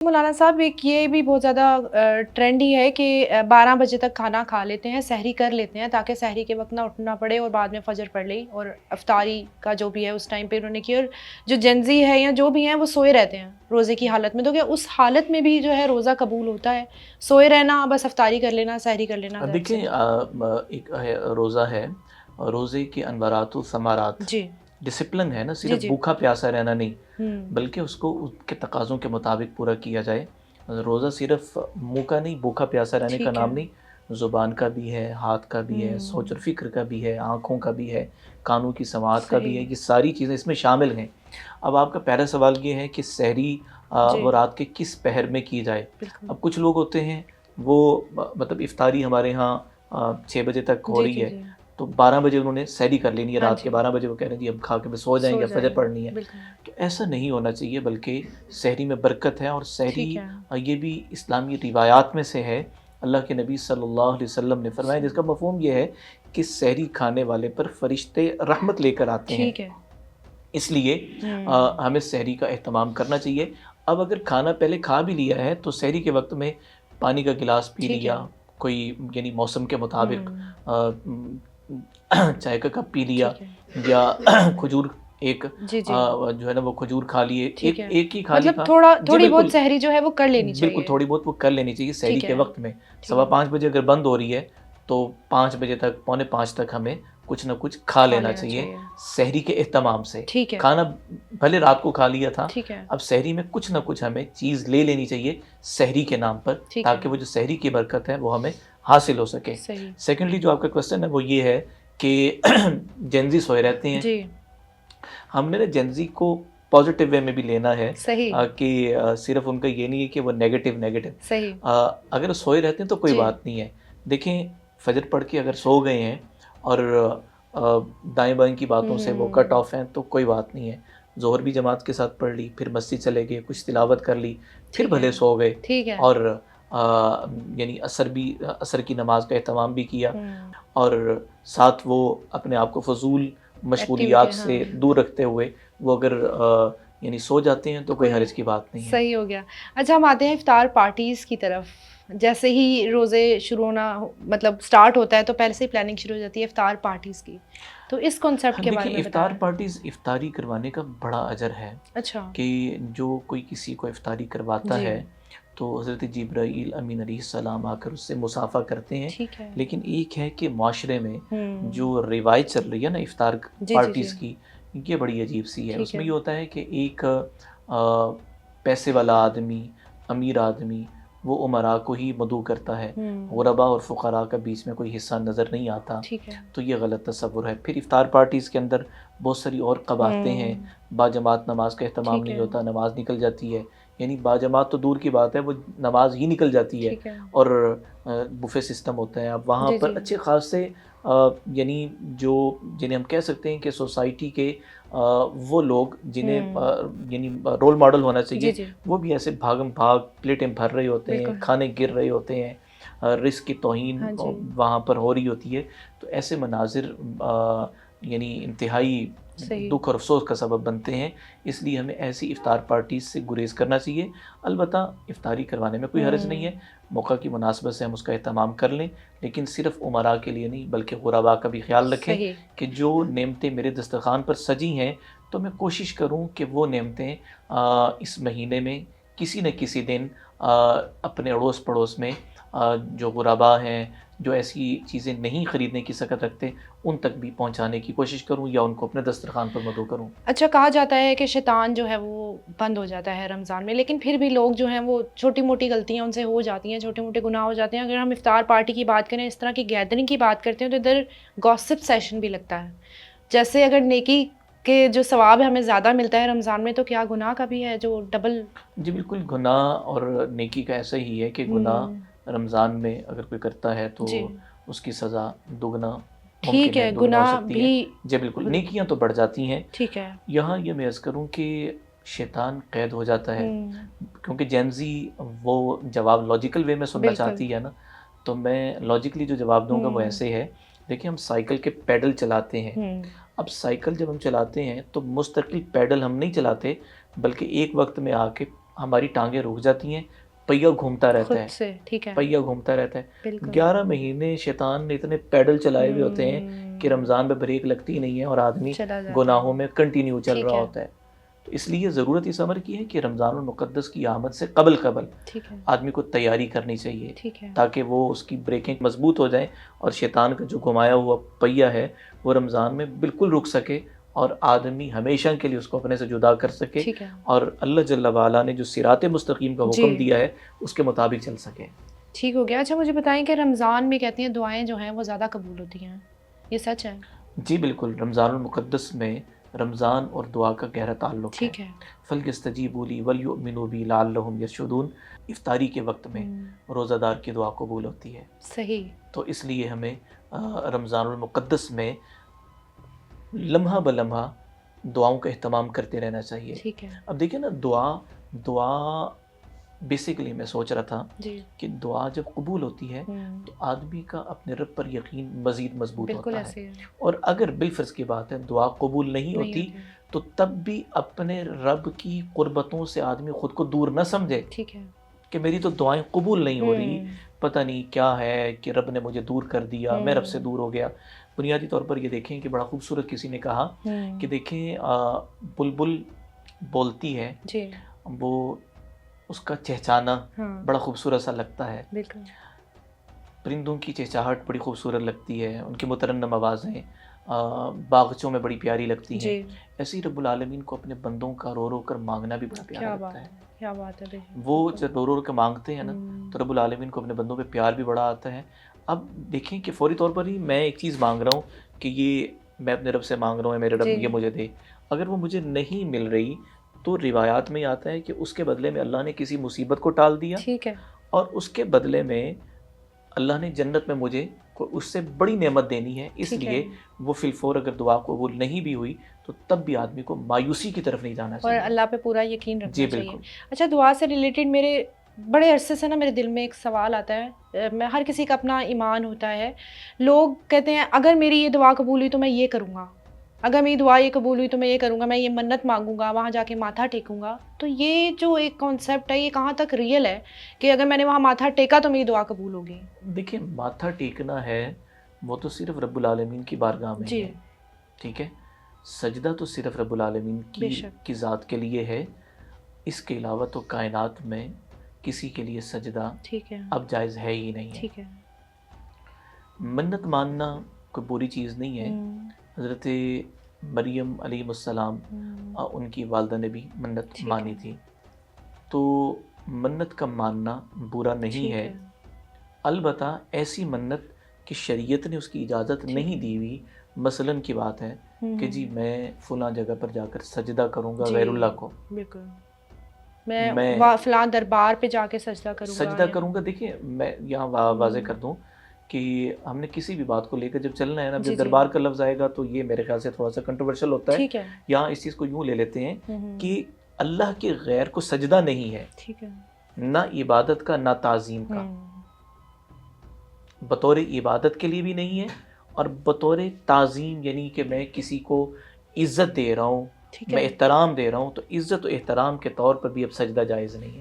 मौलाना साहब, एक ये भी बहुत ज़्यादा ट्रेंड ही है कि 12 बजे तक खाना खा लेते हैं, सहरी कर लेते हैं ताकि सहरी के वक़्त ना उठना पड़े और बाद में फ़जर पढ़ ली और इफ्तारी का जो भी है उस टाइम पे उन्होंने की। और जो जेनज़ी है या जो भी हैं वो सोए रहते हैं रोज़े की हालत में। तो क्या उस हालत में भी जो है रोज़ा कबूल होता है? सोए रहना, बस इफ्तारी कर लेना, सहरी कर लेना घर से? देखिए एक है रोज़ा है, रोज़े के अनवरात व समारात, जी। डिसिप्लिन है ना, जी, सिर्फ जी। भूखा प्यासा रहना नहीं, हुँ। बल्कि उसको उसके तकाज़ों के मुताबिक पूरा किया जाए। रोज़ा सिर्फ मुँह का नहीं, भूखा प्यासा रहने का ठीक है। नाम नहीं, ज़ुबान का भी है, हाथ का भी है, सोच और हुँ। फ़िक्र का भी है, आँखों का भी है, कानों की समाअत का भी सही। है, ये सारी चीज़ें इसमें शामिल हैं। अब आपका पहला सवाल ये है कि सहरी जी, वो रात के किस पहर में की जाए? बिल्कुल। अब कुछ लोग होते हैं वो मतलब इफ्तारी हमारे यहाँ 6 बजे तक हो जी, रही जी, है, जी। तो 12 बजे उन्होंने सहरी कर लेनी है, हाँ रात के जी, 12 बजे वो कह रहे हैं जी अब खा के बस सो सो जाएँगे, अब फ़जर जाएँगे। पढ़नी है। बिल्कुल। तो ऐसा नहीं होना चाहिए, बल्कि सहरी में बरकत है, और ठीक सहरी है। ये भी इस्लामी रिवायात में से है। अल्लाह के नबी सल्लल्लाहु अलैहि वसल्लम ने फरमाया, जिसका मफ़हूम ये है कि सहरी खाने वाले पर फ़रिश्ते रहमत लेकर आते हैं। ठीक है। इसलिए हुँ। हमें सहरी का एहतमाम करना चाहिए। अब अगर खाना पहले खा भी लिया है, तो सहरी के वक़्त में पानी का गिलास पी ठीक लिया, है। कोई यानी मौसम के मुताबिक हुँ। चाय का कप पी लिया, ठीक है। या खजूर एक जी, जी। जो है ना वो खजूर खा लिए, ठीक एक है। एक ही खा मतलब खा थोड़ा जी थोड़ी बहुत बिल्कुल, सहरी जो है वो कर लेनी बिल्कुल चाहिए। थोड़ी बहुत वो कर लेनी चाहिए सहरी ठीक के है, वक़्त में। ठीक सवा है। 5 बजे अगर बंद हो रही है, तो 5 बजे तक, पौने 5 तक हमें कुछ न कुछ खा खा लेना लेना चाहिए, चाहिए। सहरी के एहतमाम से। ठीक है, खाना भले रात को खा लिया था, ठीक है, अब सहरी में कुछ न कुछ हमें चीज़ ले लेनी चाहिए सहरी के नाम पर, ठीक है। ताकि वो जो सहरी की बरकत है वो हमें हासिल हो सके। सही। सेकंडली जो आपका क्वेश्चन है वो ये है कि जेन ज़ी सोए रहते हैं। जी, हमने ना जेन ज़ी को पॉजिटिव वे में भी लेना है, सही, कि सिर्फ़ उनका ये नहीं है कि वो नेगेटिव नेगेटिव। सही। अगर सोए रहते हैं तो कोई जी। बात नहीं है। देखें, फ़जर पढ़ के अगर सो गए हैं और अ, दाएँ-बाएँ की हुँ, बातों से वो कट हुँ। ऑफ हैं, तो कोई बात नहीं है। ज़ोहर भी जमात के साथ पढ़ ली, फिर मस्जिद चले गए, कुछ तिलावत कर ली, फिर ठीक है, भले सो गए, ठीक है। और यानी असर की नमाज़ का एहतमाम भी किया, हुँ। और साथ वो अपने आप को फ़ज़ूल एक्टिविटी मशगूलियात हाँ, से दूर रखते हुए वो अगर यानी सो जाते हैं, तो तो कोई कोई हर्ज की बात नहीं है। सही हो गया। अच्छा, हम आते हैं इफ्तार पार्टीज़ की तरफ। जैसे ही रोज़े शुरू होना हो मतलब स्टार्ट होता है तो पहले से ही प्लानिंग शुरू हो जाती है इफ्तार पार्टीज़ की। तो इस कॉन्सेप्ट हाँ, के बारे देखिए, में इफ्तार बताएँ? पार्टीज़ इफ्तारी करवाने का बड़ा अजर है, अच्छा। कि जो कोई किसी को इफ्तारी करवाता जी, है, तो हज़रत जिब्राईल अमीन अलैहिस्सलाम आकर उससे मुसाफ़ा करते हैं। ठीक है। लेकिन एक है कि माशरे में हुँ। जो रिवायत चल रही है ना इफ्तार जी, जी, जी। पार्टीज़ की, ये बड़ी अजीब-सी है। ठीक उसमें है। ये होता है कि एक पैसे वाला आदमी, अमीर आदमी, वो उमरा को ही मदऊ करता है, हुँ। गुरबा और फ़ुक़रा का बीच में कोई हिस्सा नज़र नहीं आता। ठीक है। तो ये गलत तसव्वुर है। फिर इफ्तार पार्टीज़ के अंदर बहुत सारी और कबातें हैं, हुँ। बाजमात नमाज का एहतमाम ठीक नहीं है, होता, नमाज़ निकल जाती है। यानी बाजमात तो दूर की बात है, वो नमाज ही निकल जाती है, ठीक है। और बुफ़े सिस्टम होता है। अब वहाँ जी, पर जी। अच्छे ख़ासे यानी जो जिन्हें हम कह सकते हैं कि सोसाइटी के वो लोग जिन्हें हुँ। यानी रोल मॉडल होना जी, चाहिए, जी। वो भी ऐसे भागम-भाग प्लेटें भर रहे होते हैं, बिल्कुल। खाने गिर रहे होते हैं, रिज़्क की तौहीन हाँ जी, वहाँ पर हो रही होती है। तो ऐसे मनाज़िर यानी इंतहाई सही। दुःख और अफ़सोस का सबब बनते हैं। इसलिए हमें ऐसी इफ्तार पार्टीज़ से गुरेज़ करना चाहिए। अलबत्ता इफ्तारी करवाने में कोई हर्ज नहीं हुँ। है, मौका की मुनासबत से हम उसका एहतमाम कर लें, लेकिन सिर्फ़ उमरा के लिए नहीं, बल्कि गुरबा का भी ख़्याल रखें, सही। कि जो नेमतें मेरे दस्तरख़्वान पर सजी हैं, तो मैं कोशिश करूँ कि वो नेमतें इस महीने में किसी न किसी दिन अपने अड़ोस-पड़ोस में जो गुरबा हैं, जो ऐसी चीज़ें नहीं खरीदने की सकत रखते, उन तक भी पहुँचाने की कोशिश करूँ, या उनको अपने दस्तरख़्वान पर मदऊ करूँ। अच्छा, कहा जाता है कि शैतान जो है वो बंद हो जाता है रमज़ान में, लेकिन फिर भी लोग जो हैं वो छोटी-मोटी गलतियाँ उनसे हो जाती हैं, छोटे-मोटे गुनाह हो जाते हैं। अगर हम इफ्तार पार्टी की बात करें, इस तरह की गैदरिंग की बात करते हैं, तो इधर गॉसिप सेशन भी लगता है। जैसे अगर नेकी के जो सवाब है हमें ज़्यादा मिलता है रमज़ान में, तो क्या गुनाह का भी है जो डबल? जी बिल्कुल, गुनाह और नेकी का ऐसा ही है कि हुँ। गुनाह रमज़ान में अगर कोई करता है, तो जी। उसकी सज़ा दुगना ठीक मुमकिन है, है, दुगना हो गुनाह सकती भी है। जी बिल्कुल, हो नेकियां तो बढ़ जाती हैं। ठीक है। यहाँ ये मैं अर्ज़ करूँ कि शैतान कैद हो जाता है, हुँ। क्योंकि जेन ज़ी वो जवाब लॉजिकल वे में सुनना बिल्कुल। चाहती है ना, तो मैं लॉजिकली जो जवाब दूँगा वो हुँ। ऐसे है। देखिए, हम साइकिल के पैडल चलाते हैं। हुँ। अब साइकिल जब हम चलाते हैं, तो मुस्तकिल पैडल हम नहीं चलाते, बल्कि एक वक़्त में आके ہماری ٹانگیں رک جاتی ہیں، پہیہ گھومتا رہتا خود ہے، سے ٹھیک ہے پہیہ گھومتا رہتا ہے. بالکل 11 مہینے شیطان نے اتنے پیڈل چلائے ہوئے ہوتے ہیں کہ رمضان میں بریک لگتی ہی نہیں ہے اور آدمی چلا جاتا گناہوں ہے میں کنٹینیو چل ٹھیک رہا ہے ہوتا ہے. تو اس لیے ضرورت اس امر کی ہے کہ رمضان المقدس کی آمد سے قبل ٹھیک ہے آدمی کو تیاری کرنی چاہیے ٹھیک ہے تاکہ وہ اس کی بریکنگ مضبوط ہو جائیں اور شیطان کا جو گھمایا ہوا پہیہ ہے وہ رمضان میں بالکل رک سکے اور آدمی ہمیشہ کے لیے اس کو اپنے سے جدا کر سکے ٹھیک ہے اور اللہ جل وعلا نے جو صراط مستقیم کا جی حکم دیا ہے اس کے مطابق چل سکے. ٹھیک ہو گیا. اچھا مجھے بتائیں کہ رمضان میں کہتے ہیں دعائیں جو ہیں وہ زیادہ قبول ہوتی ہیں، یہ سچ ہے؟ جی بالکل، رمضان المقدس میں رمضان اور دعا کا گہرا تعلق ہے. ٹھیک ہے فَلْيَسْتَجِيبُوا لِي وَلْيُؤْمِنُوا بِي لَعَلَّهُمْ يَرْشُدُونَ. افطاری کے وقت میں روزہ دار کی دعا قبول ہوتی ہے، صحیح تو اس لیے ہمیں رمضان المقدس میں لمحہ بلمحہ دعاؤں کا اہتمام کرتے رہنا چاہیے. ٹھیک ہے اب دیکھیں نا، دعا بیسیکلی میں سوچ رہا تھا جی کہ دعا جب قبول ہوتی ہے تو آدمی کا اپنے رب پر یقین مزید مضبوط بالکل ہوتا ہے. ایسے ہے اور اگر بالفرض کی بات ہے دعا قبول نہیں ہوتی تو تب بھی اپنے رب کی قربتوں سے آدمی خود کو دور نہ سمجھے ٹھیک ہے کہ میری تو دعائیں قبول نہیں ہو رہی، پتہ نہیں کیا ہے کہ رب نے مجھے دور کر دیا، میں رب سے دور ہو گیا. بنیادی طور پر یہ دیکھیں کہ بڑا خوبصورت کسی نے کہا کہ دیکھیں بلبل بولتی ہے، جی وہ اس کا چہچانا ہاں بڑا خوبصورت سا لگتا ہے، بالکل پرندوں کی چہچاہٹ بڑی خوبصورت لگتی ہے، ان کی مترنم آوازیں باغچوں میں بڑی پیاری لگتی ہیں. جی ایسے ہی رب العالمین کو اپنے بندوں کا رو رو کر مانگنا بھی بڑا پیارا کیا لگتا بات ہے. ہے کیا بات ہے بے شک. وہ جب رو رو کر مانگتے ہیں نا تو رب العالمین کو اپنے بندوں پہ پیار بھی بڑا آتا ہے. اب دیکھیں کہ فوری طور پر ہی میں ایک چیز مانگ رہا ہوں کہ یہ میں اپنے رب سے مانگ رہا ہوں میرے رب جی یہ مجھے دے، اگر وہ مجھے نہیں مل رہی تو روایات میں آتا ہے کہ اس کے بدلے میں اللہ نے کسی مصیبت کو ٹال دیا ٹھیک ہے اور اس کے بدلے میں اللہ نے جنت میں مجھے اس سے بڑی نعمت دینی ہے. اس ٹھیک ہے لیے وہ فی الفور اگر دعا قبول نہیں بھی ہوئی تو تب بھی آدمی کو مایوسی کی طرف نہیں جانا اور چاہیے. اللہ پہ پورا یقین جی رکھنا چاہیے. بالکل. اچھا دعا سے ریلیٹڈ میرے بڑے عرصے سے نا میرے دل میں ایک سوال آتا ہے، میں ہر کسی کا اپنا ایمان ہوتا ہے. لوگ کہتے ہیں اگر میری یہ دعا قبول ہوئی تو میں یہ کروں گا، اگر میری دعا یہ قبول ہوئی تو میں یہ کروں گا، میں یہ منت مانگوں گا، وہاں جا کے ماتھا ٹیکوں گا. تو یہ جو ایک کانسیپٹ ہے یہ کہاں تک ریئل ہے کہ اگر میں نے وہاں ماتھا ٹیکا تو میری دعا قبول ہوگی؟ دیکھیں ماتھا ٹیکنا ہے وہ تو صرف رب العالمین کی بارگاہ میں جی ہے، ٹھیک ہے. سجدہ تو صرف رب العالمین بے شک کی ذات کے لیے ہے، اس کے علاوہ تو کائنات میں کسی کے لیے سجدہ ٹھیک ہے اب جائز ہے ہی نہیں ہے. ٹھیک ہے منت ماننا کوئی بری چیز نہیں ہے. حضرت مریم علیہ السلام ان کی والدہ نے بھی منت ٹھیک مانی ہے تھی، تو منت کا ماننا برا نہیں ٹھیک ہے. البتہ ایسی منت کہ شریعت نے اس کی اجازت نہیں دی ہوئی، مثلاً کی بات ہے کہ جی میں فلاں جگہ پر جا کر سجدہ کروں گا غیر اللہ کو، بالکل میں میں فلاں دربار پہ جا کے سجدہ کروں گا سجدہ کروں گا. دیکھیں میں یہاں واضح کر دوں کہ ہم نے کسی بھی بات کو لے کر جب چلنا ہے نا، جب دربار کا لفظ آئے گا تو یہ میرے خیال سے تھوڑا سا کنٹروورشل ہوتا ہے. ٹھیک ہے یہاں اس چیز کو یوں لے لیتے ہیں کہ اللہ کے غیر کو سجدہ نہیں ہے، ٹھیک ہے نہ عبادت کا نہ تعظیم کا، بطور عبادت کے لیے بھی نہیں ہے اور بطور تعظیم یعنی کہ میں کسی کو عزت دے رہا ہوں، میں احترام دے رہا ہوں، تو عزت و احترام کے طور پر بھی اب سجدہ جائز نہیں ہے.